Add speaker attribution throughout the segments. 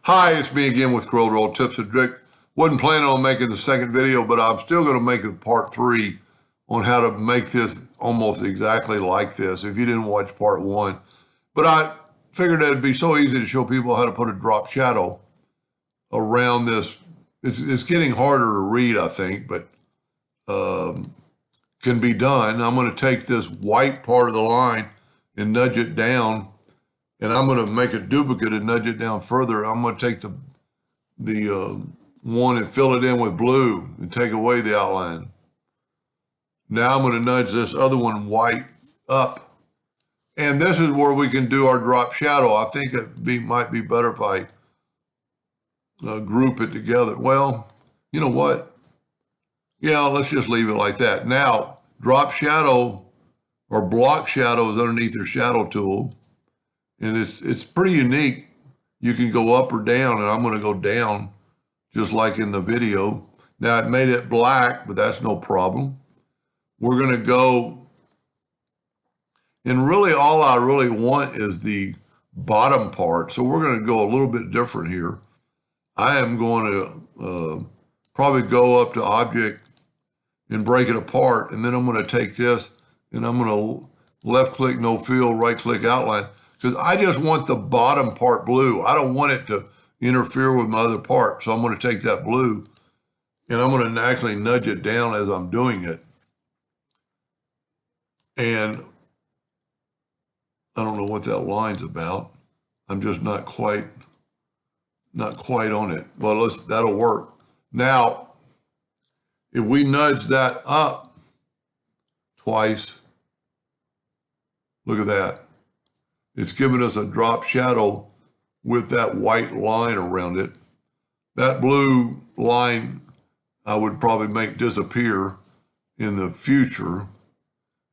Speaker 1: Hi, it's me again with CorelDraw Tips and Tricks. Wasn't planning on making the second video, but I'm still going to make a part 3 on how to make this almost exactly like this if you didn't watch part 1. But I figured that it'd be so easy to show people how to put a drop shadow around this. It's getting harder to read, I think, but can be done. I'm going to take this white part of the line and nudge it down. And I'm going to make a duplicate and nudge it down further. I'm going to take the one and fill it in with blue and take away the outline. Now I'm going to nudge this other one white up. And this is where we can do our drop shadow. I think it might be better if I group it together. Well, you know what? Yeah, let's just leave it like that. Now, drop shadow or block shadow is underneath your shadow tool. And it's pretty unique. You can go up or down, and I'm going to go down just like in the video. Now, it made it black, but that's no problem. We're going to go, and really all I really want is the bottom part. So we're going to go a little bit different here. I am going to probably go up to Object and break it apart, and then I'm going to take this, and I'm going to left-click No Fill, right-click Outline. Because I just want the bottom part blue. I don't want it to interfere with my other part. So I'm going to take that blue and I'm going to actually nudge it down as I'm doing it. And I don't know what that line's about. I'm just not quite on it. Well, that'll work. Now, if we nudge that up twice, look at that. It's giving us a drop shadow with that white line around it. That blue line I would probably make disappear in the future.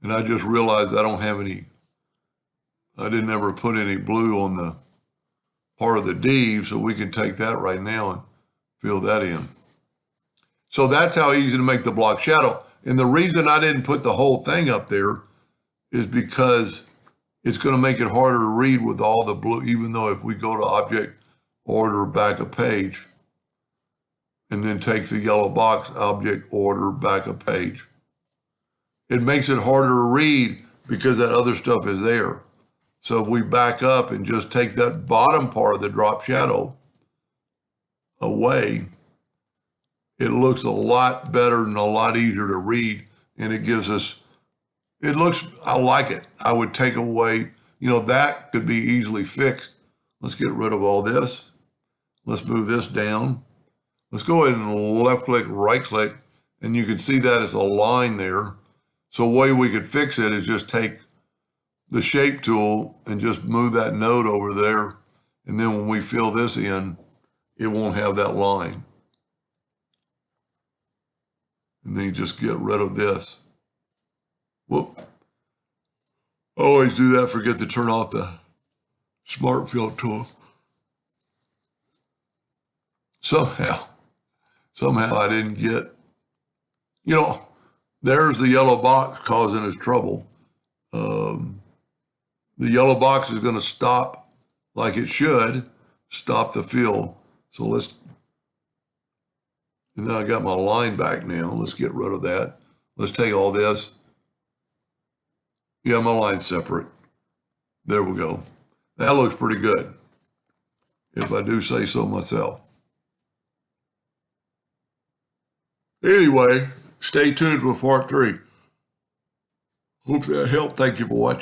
Speaker 1: And I just realized I don't have any, I didn't ever put any blue on the part of the D, so we can take that right now and fill that in. So that's how easy to make the block shadow. And the reason I didn't put the whole thing up there is because it's going to make it harder to read with all the blue, even though if we go to Object, Order, Back a Page, and then take the yellow box, Object, Order, Back a Page. It makes it harder to read because that other stuff is there. So if we back up and just take that bottom part of the drop shadow away, it looks a lot better and a lot easier to read, and it gives us I like it. I would take away, that could be easily fixed. Let's get rid of all this. Let's move this down. Let's go ahead and left click, right click, and you can see that it's a line there. So a way we could fix it is just take the shape tool and just move that node over there. And then when we fill this in, it won't have that line. And then you just get rid of this. Whoop. Always do that, forget to turn off the smart fill tool. Somehow I didn't get, there's the yellow box causing us trouble. The yellow box is going to stop like it should, stop the fill. So and then I got my line back now. Let's get rid of that. Let's take all this. Yeah, my line's separate. There we go. That looks pretty good, if I do say so myself. Anyway, stay tuned for part 3. Hope that helped. Thank you for watching.